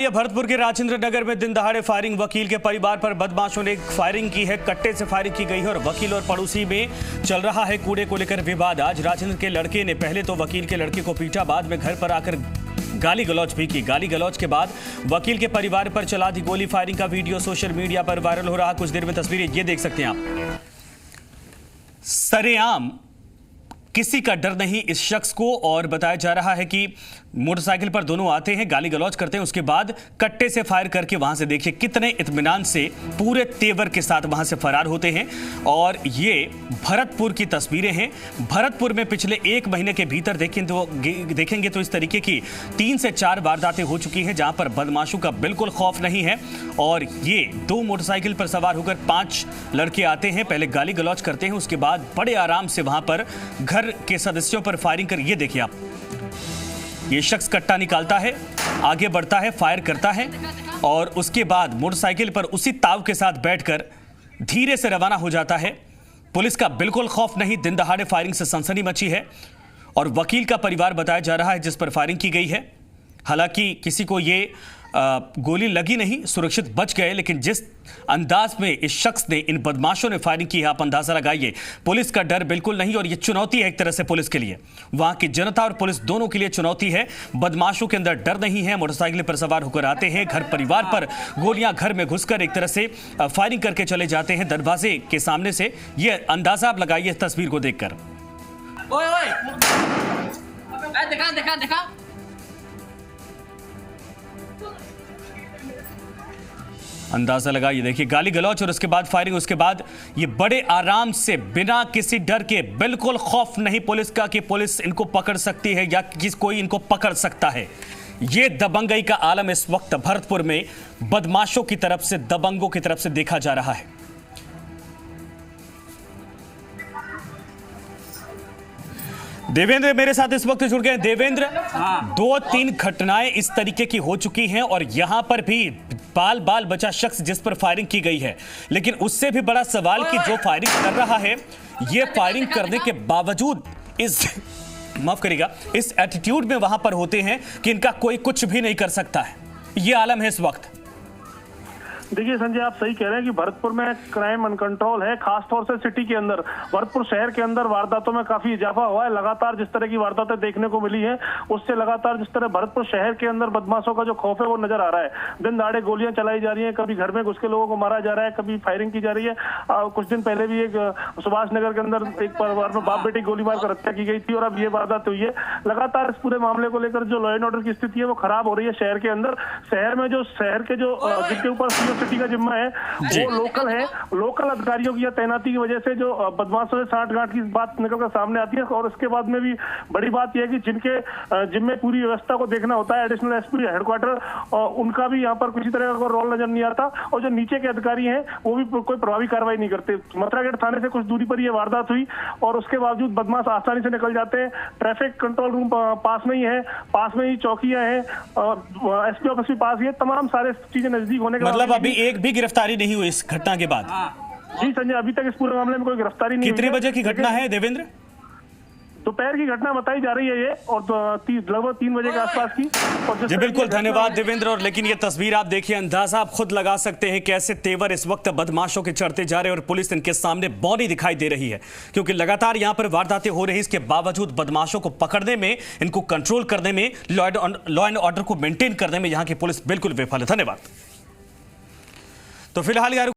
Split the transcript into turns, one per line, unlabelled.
भरतपुर के राजेंद्र नगर में दिन दहाड़े फायरिंग। वकील के परिवार पर बदमाशों ने फायरिंग की है। कट्टे से फायरिंग की गई है और वकील और पड़ोसी में चल रहा है कूड़े को लेकर विवाद। आज राजेंद्र के लड़के ने पहले तो वकील के लड़के को पीटा, बाद में घर पर आकर गाली गलौज भी की। गाली गलौज के बाद वकील के परिवार पर चला दी गोली। फायरिंग का वीडियो सोशल मीडिया पर वायरल हो रहा। कुछ देर में तस्वीरें ये देख सकते हैं आप। सरेआम किसी का डर नहीं इस शख्स को, और बताया जा रहा है कि मोटरसाइकिल पर दोनों आते हैं, गाली गलौज करते हैं, उसके बाद कट्टे से फायर करके वहां से देखिए कितने इत्मीनान से पूरे तेवर के साथ वहां से फरार होते हैं। और ये भरतपुर की तस्वीरें हैं। भरतपुर में पिछले एक महीने के भीतर देखेंगे तो इस तरीके की 3 से 4 वारदातें हो चुकी हैं जहां पर बदमाशों का बिल्कुल खौफ नहीं है। और ये 2 मोटरसाइकिल पर सवार होकर 5 लड़के आते हैं, पहले गाली गलौज करते हैं, उसके बाद बड़े आराम से वहां पर घर के सदस्यों पर फायरिंग कर, ये देखिए आप, ये शख्स कट्टा निकालता है, आगे बढ़ता है, फायर करता है और उसके बाद मोटरसाइकिल पर उसी ताव के साथ बैठकर धीरे से रवाना हो जाता है। पुलिस का बिल्कुल खौफ नहीं। दिन दहाड़े फायरिंग से सनसनी मची है और वकील का परिवार बताया जा रहा है जिस पर फायरिंग की गई है। हालांकि किसी को ये गोली लगी नहीं, सुरक्षित बच गए, लेकिन जिस अंदाज में इस शख्स ने, इन बदमाशों ने फायरिंग की है, आप अंदाजा लगाइए। पुलिस का डर बिल्कुल नहीं और ये चुनौती है एक तरह से पुलिस के लिए, वहां की जनता और पुलिस दोनों के लिए चुनौती है। बदमाशों के अंदर डर नहीं है, मोटरसाइकिल पर सवार होकर आते हैं, घर परिवार पर गोलियां घर में घुसकर एक तरह से फायरिंग करके चले जाते हैं दरवाजे के सामने से। ये अंदाजा आप लगाइए तस्वीर को देखकर। देखा अंदाजा लगा, ये देखिए गाली गलौज और उसके बाद फायरिंग। उसके बाद ये बड़े आराम से बिना किसी डर के, बिल्कुल खौफ नहीं पुलिस का कि पुलिस इनको पकड़ सकती है या कोई इनको पकड़ सकता है। ये दबंगई का आलम इस वक्त भरतपुर में बदमाशों की तरफ से, दबंगों की तरफ से देखा जा रहा है। देवेंद्र मेरे साथ इस वक्त जुड़ गए। देवेंद्र, 2-3 घटनाएं इस तरीके की हो चुकी हैं और यहां पर भी बाल बचा शख्स जिस पर फायरिंग की गई है, लेकिन उससे भी बड़ा सवाल कि जो फायरिंग कर रहा है, ये फायरिंग करने के बावजूद माफ करिएगा, इस एटीट्यूड में वहां पर होते हैं कि इनका कोई कुछ भी नहीं कर सकता है। ये आलम है इस वक्त।
देखिए संजय, आप सही कह रहे हैं कि भरतपुर में क्राइम अनकंट्रोल है, खासतौर से सिटी के अंदर। भरतपुर शहर के अंदर वारदातों में काफी इजाफा हुआ है। लगातार जिस तरह की वारदातें देखने को मिली है, उससे लगातार जिस तरह भरतपुर शहर के अंदर बदमाशों का जो खौफ है वो नजर आ रहा है। दिन दहाड़े गोलियां चलाई जा रही है, कभी घर में घुस के लोगों को मारा जा रहा है, कभी फायरिंग की जा रही है। कुछ दिन पहले भी एक सुभाष नगर के अंदर एक परिवार में बाप बेटी गोली मारकर हत्या की गई थी और अब ये वारदात हुई है। लगातार इस पूरे मामले को लेकर जो लॉ एंड ऑर्डर की स्थिति है वो खराब हो रही है शहर के अंदर। शहर में जो शहर के जो जिनके ऊपर सिटी का जिम्मा है वो लोकल है। लोकल अधिकारियों की तैनाती की वजह से जो बदमाशों से साठ-गांठ की बात निकलकर सामने आती है। और इसके बाद में भी बड़ी बात यह है कि जिनके जिम्मे पूरी व्यवस्था को देखना होता है, एडिशनल एसपी हेडक्वार्टर, उनका भी यहाँ पर किसी तरह का रोल नजर नहीं आता। और जो नीचे के अधिकारी हैं वो भी कोई प्रभावी कार्रवाई नहीं करते। मथुरागढ़ थाने से कुछ दूरी पर यह वारदात हुई और उसके बावजूद बदमाश आसानी से निकल जाते हैं। ट्रैफिक कंट्रोल रूम पास में ही है, पास में ही चौकियां हैं, एसपी ऑफिस भी पास ही है। तमाम सारे चीजें नजदीक होने के
मतलब अभी एक भी गिरफ्तारी नहीं हुई इस घटना के बाद?
जी संजय, अभी तक इस पूरे मामले में कोई गिरफ्तारी नहीं।
कितने बजे की घटना है देवेंद्र?
दोपहर की घटना बताई जा रही है ये, और लगभग 3 बजे के आसपास की।
जी बिल्कुल, धन्यवाद देवेंद्र। और लेकिन ये तस्वीर आप देखिए, अंदाजा आप खुद लगा सकते हैं कैसे तेवर इस वक्त बदमाशों के चढ़ते जा रहे हैं और पुलिस इनके सामने बौनी दिखाई दे रही है, क्योंकि लगातार यहां पर वारदातें हो रही है। इसके बावजूद बदमाशों को पकड़ने में, इनको कंट्रोल करने में, लॉ एंड ऑर्डर को मेंटेन करने में यहां की पुलिस बिल्कुल विफल है। धन्यवाद। तो फिलहाल यार